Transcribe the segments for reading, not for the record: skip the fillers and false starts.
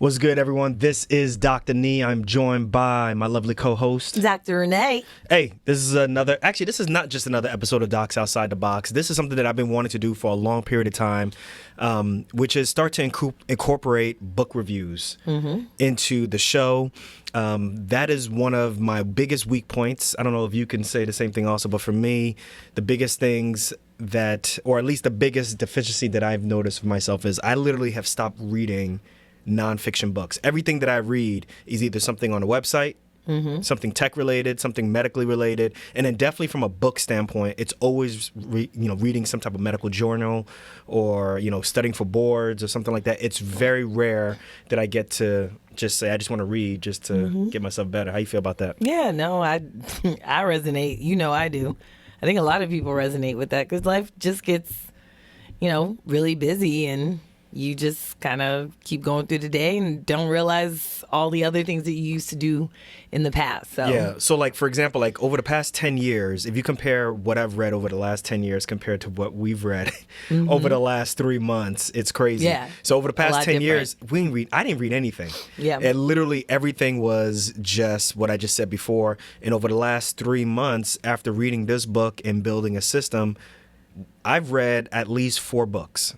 What's good, everyone? This is Dr. Nee. I'm joined by my lovely co-host, Dr. Renee. Hey, this is this is not just another episode of Docs Outside the Box. This is something that I've been wanting to do for a long period of time, which is start to incorporate book reviews into the show. That is one of my biggest weak points. I don't know if you can say the same thing also, but for me, the biggest things or at least the biggest deficiency that I've noticed for myself is I literally have stopped reading nonfiction books. Everything that I read is either something on a website, something tech related, something medically related, and then definitely from a book standpoint, it's always reading some type of medical journal or studying for boards or something like that. It's very rare that I get to just say I just want to read just to get myself better. How you feel about that? Yeah, no, I resonate. I do. I think a lot of people resonate with that because life just gets really busy and you just kind of keep going through the day and don't realize all the other things that you used to do in the past. So yeah. So like, for example, like over the past 10 years, if you compare what I've read over the last 10 years compared to what we've read over the last 3 months, it's crazy. Yeah. So over the past 10 years, I didn't read anything. Yeah. And literally everything was just what I just said before. And over the last 3 months, after reading this book and building a system, I've read at least 4 books.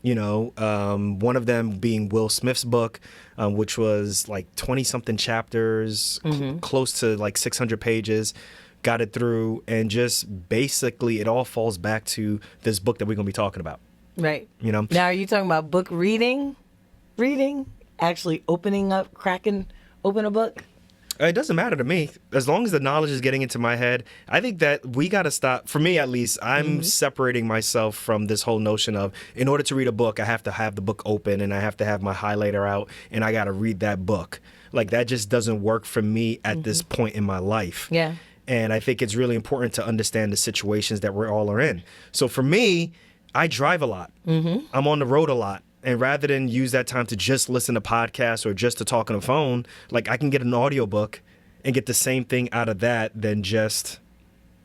One of them being Will Smith's book, which was like 20-something chapters, close to like 600 pages, got it through, and just basically it all falls back to this book that we're going to be talking about. Right. Now, are you talking about book reading? Actually cracking open a book? It doesn't matter to me. As long as the knowledge is getting into my head, I think that we got to stop. For me, at least, I'm separating myself from this whole notion of, in order to read a book, I have to have the book open and I have to have my highlighter out and I got to read that book. Like, that just doesn't work for me at this point in my life. Yeah. And I think it's really important to understand the situations that we all are in. So for me, I drive a lot. I'm on the road a lot. And rather than use that time to just listen to podcasts or just to talk on the phone, like I can get an audiobook and get the same thing out of that than just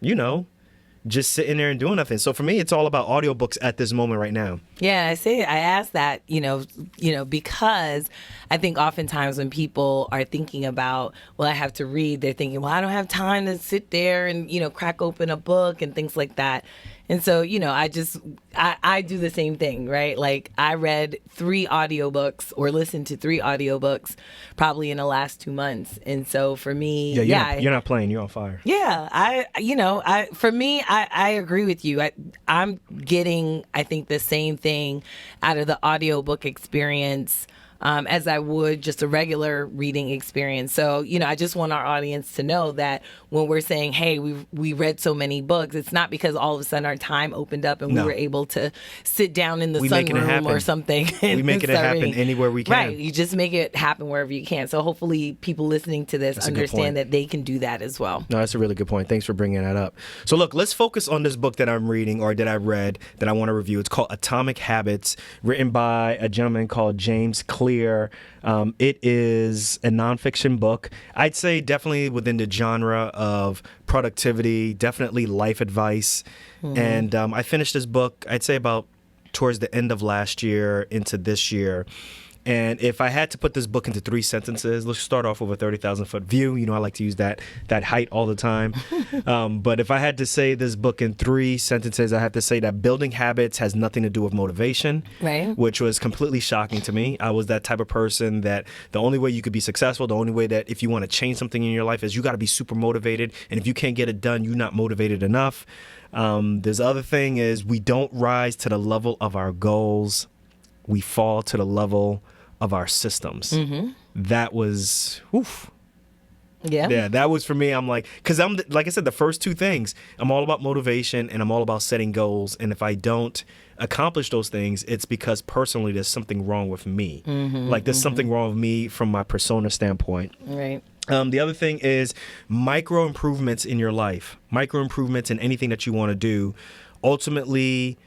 sitting there and doing nothing. So for me, it's all about audiobooks at this moment right now. Yeah, I asked that, because I think oftentimes when people are thinking about, well, I have to read, they're thinking, well, I don't have time to sit there and, crack open a book and things like that. And so, I do the same thing, right? Like I read 3 audiobooks or listened to 3 audiobooks probably in the last 2 months. And so for me, you're not playing, you're on fire. Yeah, I agree with you. I'm getting, I think, the same thing out of the audiobook experience as I would just a regular reading experience. So, I just want our audience to know that when we're saying, hey, we read so many books, it's not because all of a sudden our time opened up and we were able to sit down in the sunroom or something. We make it happen anywhere we can. Right. You just make it happen wherever you can. So hopefully people listening to this understand that they can do that as well. No, that's a really good point. Thanks for bringing that up. So look, let's focus on this book that I'm reading or that I read that I want to review. It's called Atomic Habits, written by a gentleman called James Clear. It is a nonfiction book. I'd say definitely within the genre of productivity, definitely life advice. And I finished this book, I'd say about towards the end of last year into this year. And if I had to put this book into 3 sentences, let's start off with a 30,000-foot view. I like to use that height all the time. But if I had to say this book in 3 sentences, I have to say that building habits has nothing to do with motivation, right? Which was completely shocking to me. I was that type of person that the only way you could be successful, the only way that if you want to change something in your life is you got to be super motivated. And if you can't get it done, you're not motivated enough. This other thing is we don't rise to the level of our goals. We fall to the level of our systems. That was, yeah, that was for me. I'm like, because I'm like I said, the first 2 things, I'm all about motivation and I'm all about setting goals. And if I don't accomplish those things, it's because personally there's something wrong with me. Like there's something wrong with me from my persona standpoint. Right. The other thing is micro improvements in your life, micro improvements in anything that you want to do. Ultimately,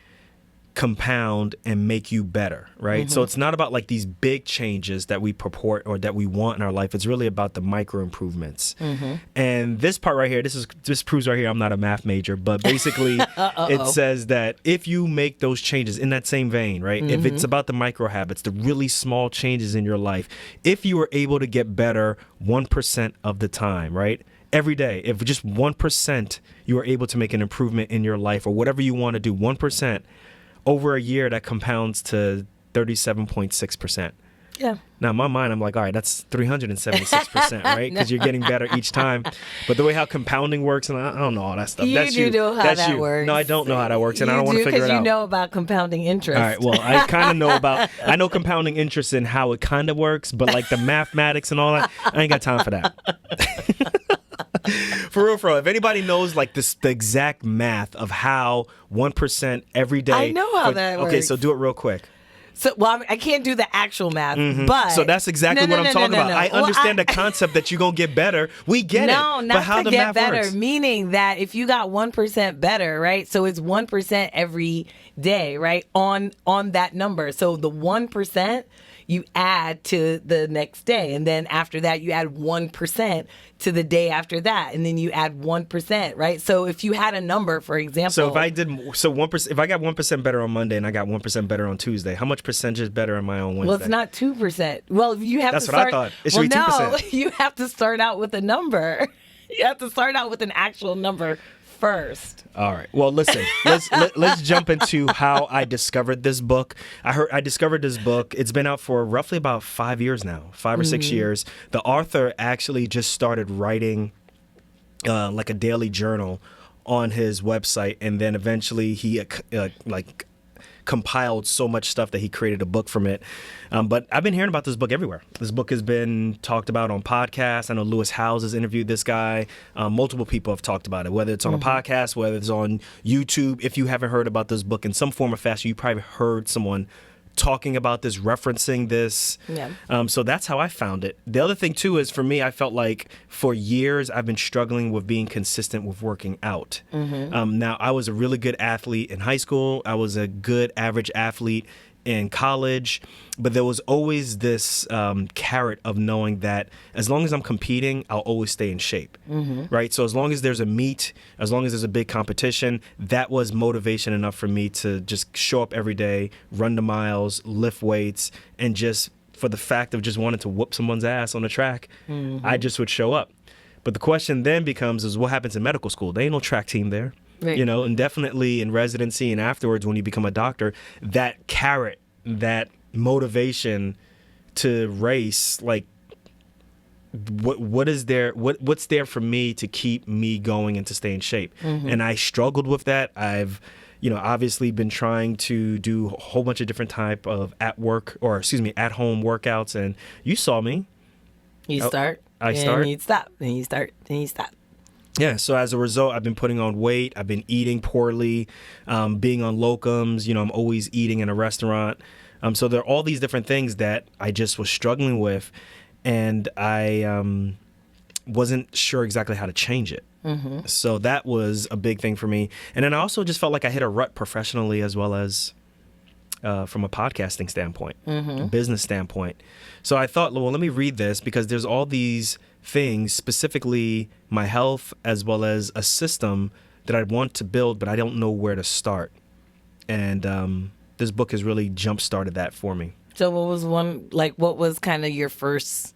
compound and make you better, right? So it's not about like these big changes that we purport or that we want in our life. It's really about the micro improvements. And this part right here, this proves right here I'm not a math major, but basically it says that if you make those changes in that same vein, right? If it's about the micro habits, the really small changes in your life, if you were able to get better 1% of the time, right? Every day, if just 1% you are able to make an improvement in your life or whatever you want to do, 1%, over a year, that compounds to 37.6%. Yeah. Now, in my mind, I'm like, all right, that's 376%, right? Because you're getting better each time. But the way how compounding works, and I don't know all that stuff. You do know how that works. No, I don't know how that works, and I don't want to figure it out. Because you know about compounding interest. All right, well, I know compounding interest and how it kind of works, but like the mathematics and all that, I ain't got time for that. For real, if anybody knows like the exact math of how 1% every day. I know how that works. Okay, so do it real quick. So, well, I can't do the actual math, but so that's exactly what I'm talking about. I understand the concept that you're gonna get better. We get it. No, not but how to the get math better. works. Meaning that if you got 1% better, right? So it's 1% every day, right? On that number. So the 1% you add to the next day, and then after that you add 1% to the day after that, and then you add 1%, right? So if you had a number, for example, so if I did 1%, if I got 1% better on Monday and I got 1% better on Tuesday, how much percentage better am I on Wednesday? well, it's not 2%. Well, you have That's to what I start. thought. It should be 2%. No, you have to start out with a number. You have to start out with an actual number first. All right. Well, listen. Let's jump into how I discovered this book. I discovered this book. It's been out for roughly about 5 years now, 5 or 6 years. The author actually just started writing like a daily journal on his website, and then eventually he like compiled so much stuff that he created a book from it. But I've been hearing about this book everywhere. This book has been talked about on podcasts. I know Lewis Howes has interviewed this guy. Multiple people have talked about it, whether it's on a podcast, whether it's on YouTube. If you haven't heard about this book in some form or fashion, you probably heard someone talking about this, referencing this. Yeah. So that's how I found it. The other thing, too, is for me, I felt like for years I've been struggling with being consistent with working out. Now, I was a really good athlete in high school. I was a good average athlete in college, but there was always this carrot of knowing that as long as I'm competing, I'll always stay in shape, right? So as long as there's a meet, as long as there's a big competition, that was motivation enough for me to just show up every day, run the miles, lift weights, and just for the fact of just wanting to whoop someone's ass on the track, I just would show up. But the question then becomes is what happens in medical school? There ain't no track team there. Right. You know, and definitely in residency and afterwards when you become a doctor, that carrot, that motivation to race, like what's there for me to keep me going and to stay in shape? And I struggled with that. I've obviously been trying to do a whole bunch of different type of at home workouts, and you saw me. You start. I start. And you stop. And you start. And you stop. Yeah, so as a result, I've been putting on weight. I've been eating poorly, being on locums. I'm always eating in a restaurant. So there are all these different things that I just was struggling with, and I wasn't sure exactly how to change it. So that was a big thing for me. And then I also just felt like I hit a rut professionally as well as from a podcasting standpoint, a business standpoint. So I thought, well, let me read this because there's all these things, specifically my health as well as a system that I want to build, but I don't know where to start. And this book has really jump-started that for me. So what was kind of your first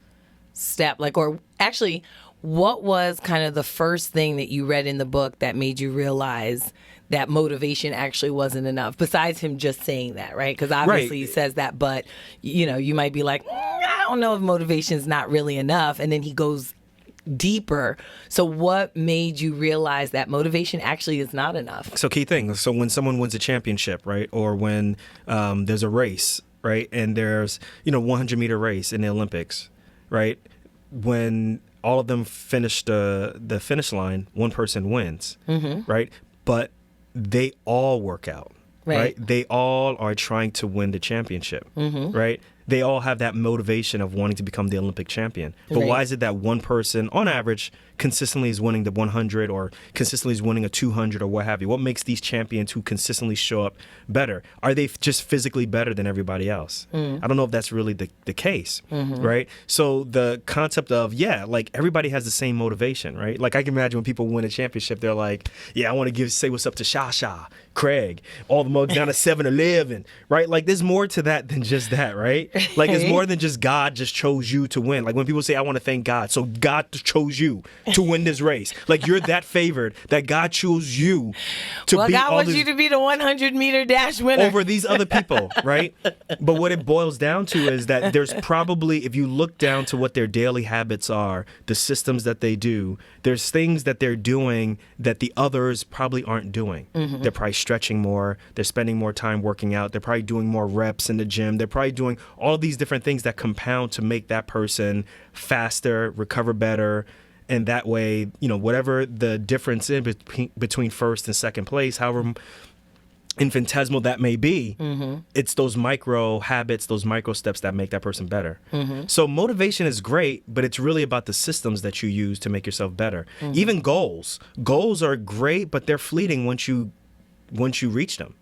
step? Or actually, what was kind of the first thing that you read in the book that made you realize that motivation actually wasn't enough, besides him just saying that, right? Because obviously he says that, but you might be like, I don't know if motivation's not really enough, and then he goes deeper. So what made you realize that motivation actually is not enough? So key thing. So when someone wins a championship, right, or when there's a race, right, and there's 100-meter race in the Olympics, right, when all of them finish the finish line, one person wins, right, but they all work out. Right. They all are trying to win the championship, right? they all have that motivation of wanting to become the Olympic champion. But Right. why is it that one person, on average, consistently is winning the 100 or consistently is winning a 200 or what have you? What makes these champions who consistently show up better? Are they just physically better than everybody else? I don't know if that's really the case, right? So the concept of, like everybody has the same motivation, right? Like I can imagine when people win a championship, they're like, I want to say what's up to Shasha, Craig, all the mugs down to 7-Eleven, right? Like there's more to that than just that, right? Like it's more than just God just chose you to win. Like when people say, I want to thank God. So God chose you to win this race. Like you're that favored that God chose you to Well, beat God all wants this you to be the 100-meter dash winner. over these other people, right? But what it boils down to is that there's probably, if you look down to what their daily habits are, the systems that they do, there's things that they're doing that the others probably aren't doing. They're probably stretching more. They're spending more time working out. They're probably doing more reps in the gym. They're probably doing all of these different things that compound to make that person faster, recover better. And that way, whatever the difference in between first and second place, however infinitesimal that may be, it's those micro habits, those micro steps that make that person better. So motivation is great, but it's really about the systems that you use to make yourself better. Even goals are great, but they're fleeting once you reach them,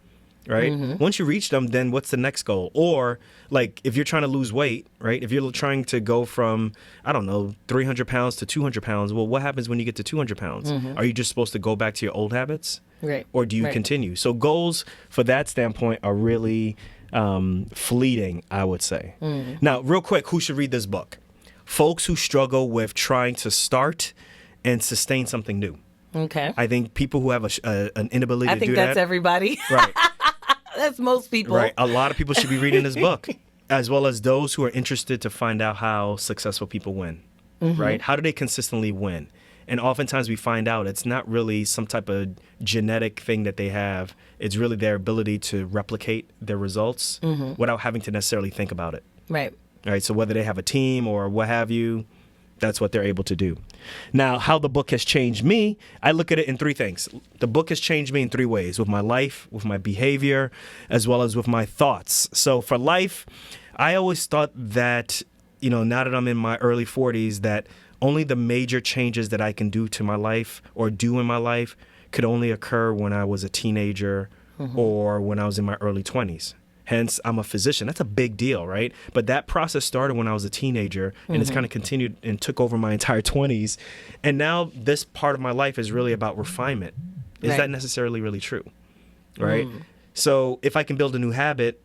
right? Once you reach them, then what's the next goal? Or like if you're trying to lose weight, right? If you're trying to go from, 300 pounds to 200 pounds, well, what happens when you get to 200 pounds? Are you just supposed to go back to your old habits? Right. Or do you continue? So goals for that standpoint are really fleeting, I would say. Now, real quick, who should read this book? Folks who struggle with trying to start and sustain something new. Okay. I think people who have an inability to do that. I think that's everybody. Right. That's most people. Right. A lot of people should be reading this book, as well as those who are interested to find out how successful people win. Right. How do they consistently win? And oftentimes we find out it's not really some type of genetic thing that they have. It's really their ability to replicate their results without having to necessarily think about it. Right. All right. So whether they have a team or what have you, that's what they're able to do. Now, how the book has changed me, I look at it in three things. The book has changed me in three ways: with my life, with my behavior, as well as with my thoughts. So for life, I always thought that, now that I'm in my early 40s, that only the major changes that I can do to my life or do in my life could only occur when I was a teenager or when I was in my early 20s. Hence, I'm a physician. That's a big deal, right? But that process started when I was a teenager, and it's kind of continued and took over my entire 20s. And now this part of my life is really about refinement. Is that necessarily really true? Right? So if I can build a new habit,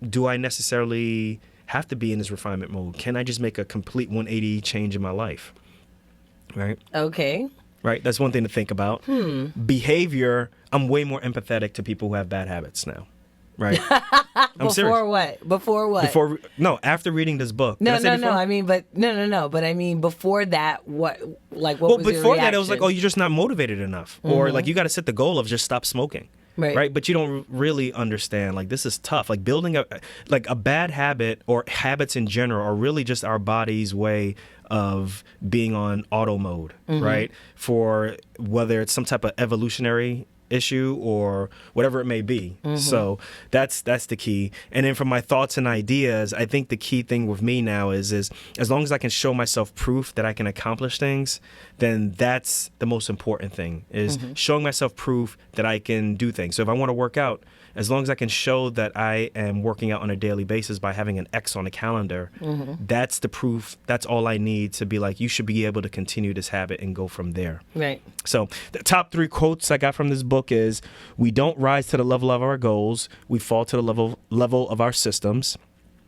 do I necessarily have to be in this refinement mode? Can I just make a complete 180 change in my life? Right? Okay. Right? That's one thing to think about. Behavior, I'm way more empathetic to people who have bad habits now. Right. I'm serious. Before what? After reading this book. No. I I mean, but before that, what was your before reaction? that, it was like, oh, you're just not motivated enough, or like you got to set the goal of just stop smoking. Right. But you don't really understand, like, this is tough. Like building a bad habit or habits in general are really just our body's way of being on auto mode, right? For whether it's some type of evolutionary issue or whatever it may be. So that's the key. And then for my thoughts and ideas, I think the key thing with me now is as long as I can show myself proof that I can accomplish things, then that's the most important thing, is showing myself proof that I can do things. So if I want to work out, as long as I can show that I am working out on a daily basis by having an X on a calendar, that's the proof. That's all I need to be like, you should be able to continue this habit and go from there. Right. So the top 3 quotes I got from this book is, we don't rise to the level of our goals. We fall to the level of our systems.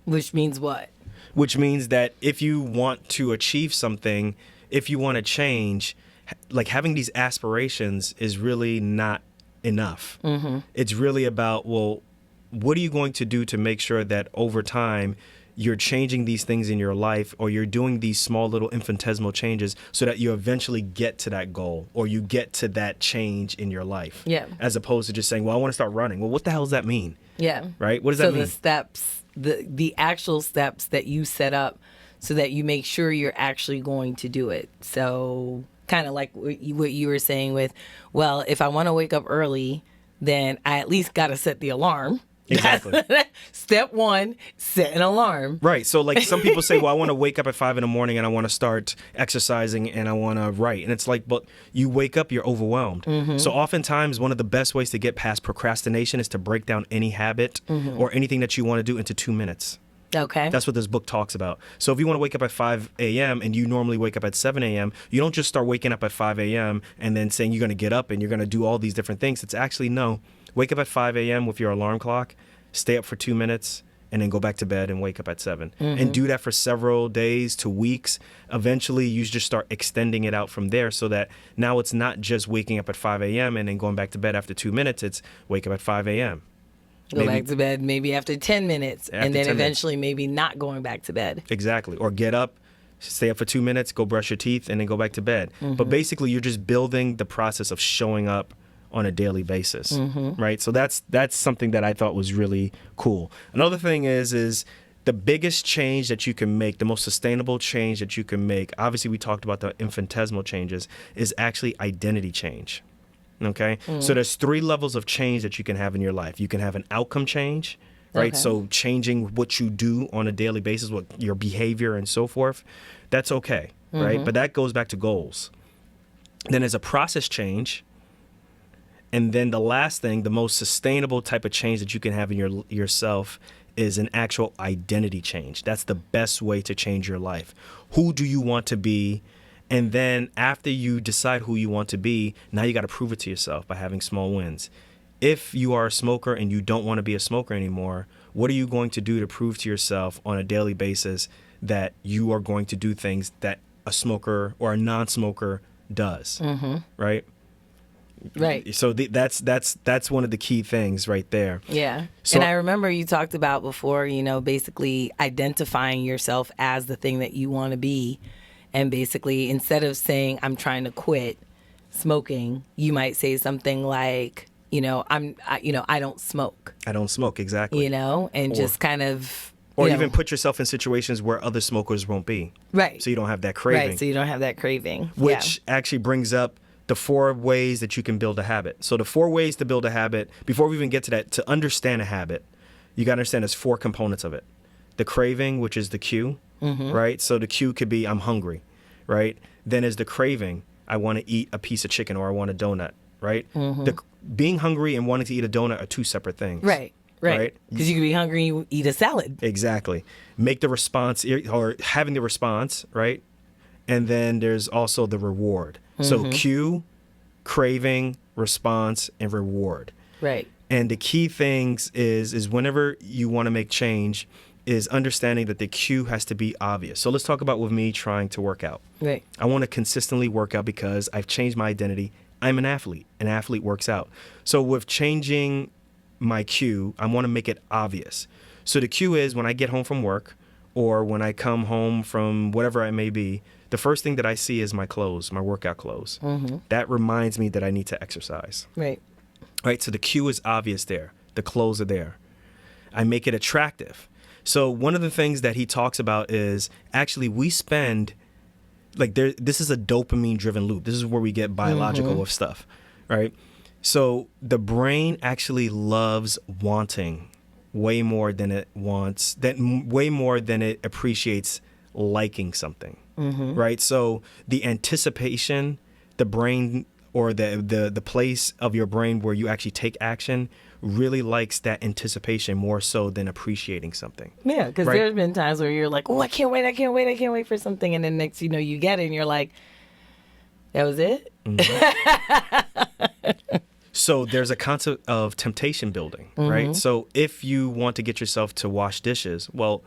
Which means what? Which means that if you want to achieve something, if you want to change, like having these aspirations is really not enough. It's really about, well, what are you going to do to make sure that over time you're changing these things in your life, or you're doing these small little infinitesimal changes so that you eventually get to that goal, or you get to that change in your life. Yeah. As opposed to just saying, well, I want to start running. Well, what the hell does that mean? Yeah. Right? What does that mean? So the steps, the actual steps that you set up so that you make sure you're actually going to do it. So kind of like what you were saying with, well, if I want to wake up early, then I at least got to set the alarm. Exactly. Step one, set an alarm. Right. So like some people say, well, I want to wake up at 5 a.m. and I want to start exercising and I want to write. And it's like, but you wake up, you're overwhelmed. So oftentimes one of the best ways to get past procrastination is to break down any habit or anything that you want to do into 2 minutes. Okay. That's what this book talks about. So if you want to wake up at 5 a.m. and you normally wake up at 7 a.m., you don't just start waking up at 5 a.m. and then saying you're going to get up and you're going to do all these different things. It's actually, no, wake up at 5 a.m. with your alarm clock, stay up for 2 minutes, and then go back to bed and wake up at 7. And do that for several days to weeks. Eventually, you just start extending it out from there so that now it's not just waking up at 5 a.m. and then going back to bed after 2 minutes. It's wake up at 5 a.m. Go back to bed maybe after 10 minutes, and then 10 eventually maybe not going back to bed. Exactly. Or get up, stay up for 2 minutes, go brush your teeth, and then go back to bed. But basically, you're just building the process of showing up on a daily basis, right? So that's something that I thought was really cool. Another thing is the biggest change that you can make, the most sustainable change that you can make, obviously we talked about the infinitesimal changes, is actually identity change. Okay, so there's 3 levels of change that you can have in your life. You can have an outcome change, right? Okay. So changing what you do on a daily basis, what your behavior and so forth, that's okay, right? But that goes back to goals. Then there's a process change. And then the last thing, the most sustainable type of change that you can have in yourself is an actual identity change. That's the best way to change your life. Who do you want to be? And then after you decide who you want to be, now you got to prove it to yourself by having small wins. If you are a smoker and you don't want to be a smoker anymore, what are you going to do to prove to yourself on a daily basis that you are going to do things that a smoker or a non-smoker does, right? Right. So that's one of the key things right there. Yeah. So, and I remember you talked about before, basically identifying yourself as the thing that you want to be. And basically, instead of saying, I'm trying to quit smoking, you might say something like, I don't smoke. I don't smoke, exactly. And just kind of... Or even put yourself in situations where other smokers won't be. Right. So you don't have that craving. Right, so you don't have that craving. Which actually brings up the 4 ways that you can build a habit. So the 4 ways to build a habit, before we even get to that, to understand a habit, you got to understand there's 4 components of it. The craving, which is the cue, right? So the cue could be, I'm hungry, right? Then is the craving, I want to eat a piece of chicken or I want a donut, right? Being hungry and wanting to eat a donut are 2 separate things. Right. Because you could be hungry and you eat a salad. Exactly. Make the response, or having the response, right? And then there's also the reward. So cue, craving, response, and reward. Right. And the key things is whenever you want to make change, is understanding that the cue has to be obvious. So let's talk about with me trying to work out. Right. I want to consistently work out because I've changed my identity. I'm an athlete. An athlete works out. So with changing my cue, I want to make it obvious. So the cue is when I get home from work or when I come home from whatever I may be, the first thing that I see is my clothes, my workout clothes. That reminds me that I need to exercise. Right. Right. So the cue is obvious there. The clothes are there. I make it attractive. So one of the things that he talks about is actually we spend this is a dopamine driven loop. This is where we get biological with stuff, right? So the brain actually loves wanting way more than it wants, way more than it appreciates liking something, right? So the anticipation, the brain or the place of your brain where you actually take action really likes that anticipation more so than appreciating something. Yeah, because there's been times where you're like, oh, I can't wait for something. And then next you get it and you're like, that was it? So there's a concept of temptation building, right? So if you want to get yourself to wash dishes, well,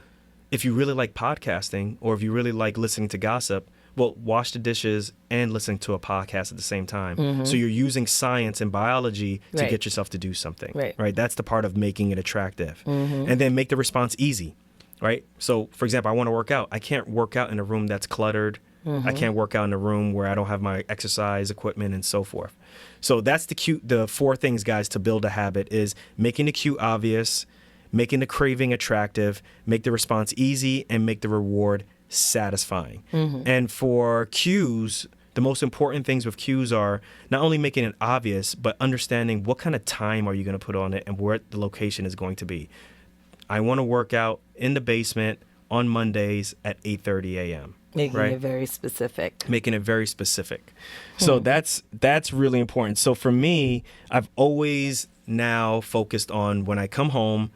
if you really like podcasting or if you really like listening to gossip, well, wash the dishes and listen to a podcast at the same time. So you're using science and biology to get yourself to do something, right? That's the part of making it attractive. And then make the response easy, right? So, for example, I want to work out. I can't work out in a room that's cluttered. I can't work out in a room where I don't have my exercise equipment and so forth. So that's the 4 things, guys, to build a habit is making the cue obvious, making the craving attractive, make the response easy, and make the reward satisfying. And for cues the most important things with cues are not only making it obvious, but understanding what kind of time are you going to put on it and where the location is going to be. I want to work out in the basement on Mondays at 8:30 a.m. Making right? it very specific. Making it very specific. So that's really important. So for me, I've always now focused on when I come home,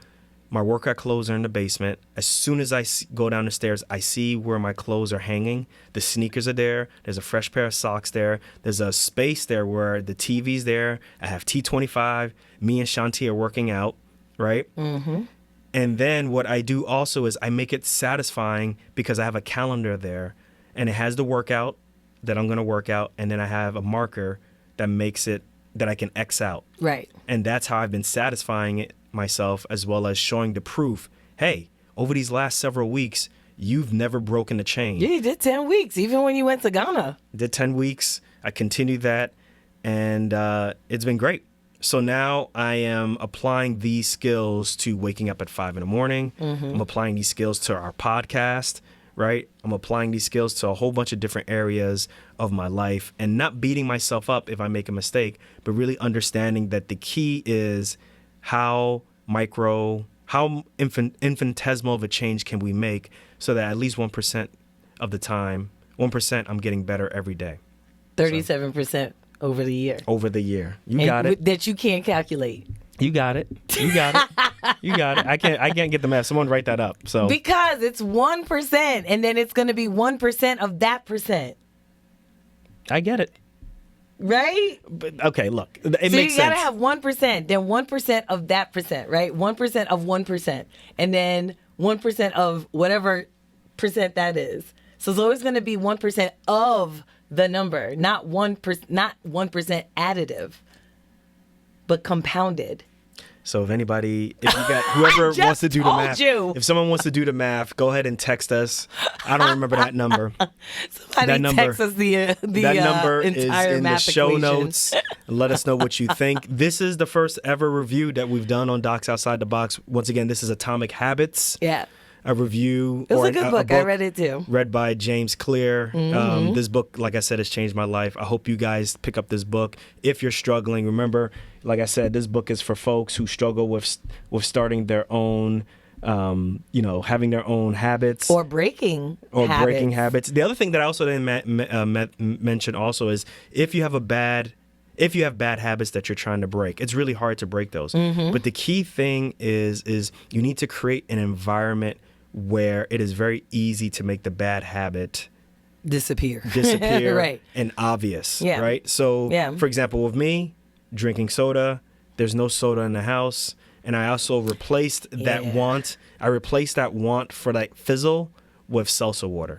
my workout clothes are in the basement. As soon as I go down the stairs, I see where my clothes are hanging. The sneakers are there. There's a fresh pair of socks there. There's a space there where the TV's there. I have T25. Me and Shanti are working out, right? Mm-hmm. And then what I do also is I make it satisfying because I have a calendar there and it has the workout that I'm going to work out. And then I have a marker that makes it that I can X out. Right. And that's how I've been satisfying it myself, as well as showing the proof. Hey, over these last several weeks, you've never broken the chain. Yeah, you did 10 weeks, even when you went to Ghana. Did 10 weeks. I continued that. And it's been great. So now I am applying these skills to waking up at 5 a.m. I'm applying these skills to our podcast, right? I'm applying these skills to a whole bunch of different areas of my life and not beating myself up if I make a mistake, but really understanding that the key is how infinitesimal of a change can we make so that at least 1% of the time, 1% I'm getting better every day. 37%. Over the year. Over the year. You got it. That you can't calculate. You got it. You got it. You got it. I can't get the math. Someone write that up. So because it's 1% and then it's going to be 1% of that percent. I get it. Right? But okay, look. It makes sense. So you got to have 1%, then 1% of that percent, right? 1% of 1%. And then 1% of whatever percent that is. So it's always going to be 1% of the number, not 1%, not 1% additive, but compounded. So if you got whoever wants to do the math, if someone wants to do the math, go ahead and text us. I don't remember that number. Text us the that number is entire in the math show equation. notes. Let us know what you think. This is the first ever review that we've done on Docs Outside the Box. Once again, this is Atomic Habits. Yeah. A review. It was a good book. I read it too. Read by James Clear. This book, like I said, has changed my life. I hope you guys pick up this book. If you're struggling, remember, like I said, this book is for folks who struggle with starting their own, having their own habits. Or breaking habits. The other thing that I also didn't mention also is if you have bad habits that you're trying to break, it's really hard to break those. But the key thing is you need to create an environment where it is very easy to make the bad habit disappear right. and obvious, right? So, for example, with me, drinking soda, there's no soda in the house, and I also replaced that want. I replaced that want for like fizzle with salsa water.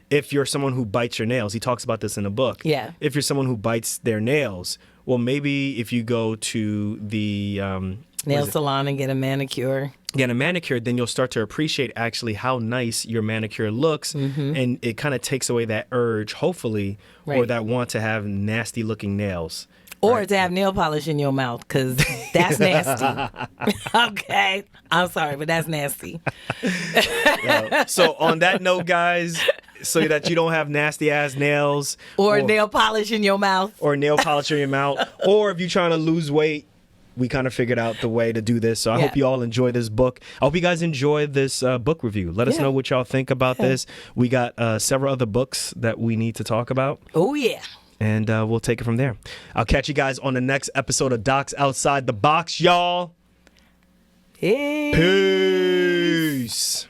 If you're someone who bites your nails, he talks about this in the book. Yeah. If you're someone who bites their nails, well, maybe if you go to the nail salon and get a manicure, then you'll start to appreciate actually how nice your manicure looks, and it kind of takes away that urge, hopefully, or that want to have nasty looking nails. Or to have nail polish in your mouth, because that's nasty. Okay. I'm sorry, but that's nasty. So on that note, guys, so that you don't have nasty ass nails. Or nail polish in your mouth. Or nail polish in your mouth. Or if you're trying to lose weight, we kind of figured out the way to do this. So I hope you all enjoy this book. I hope you guys enjoy this book review. Let us know what y'all think about this. We got several other books that we need to talk about. Oh, yeah. And we'll take it from there. I'll catch you guys on the next episode of Docs Outside the Box, y'all. Hey. Peace.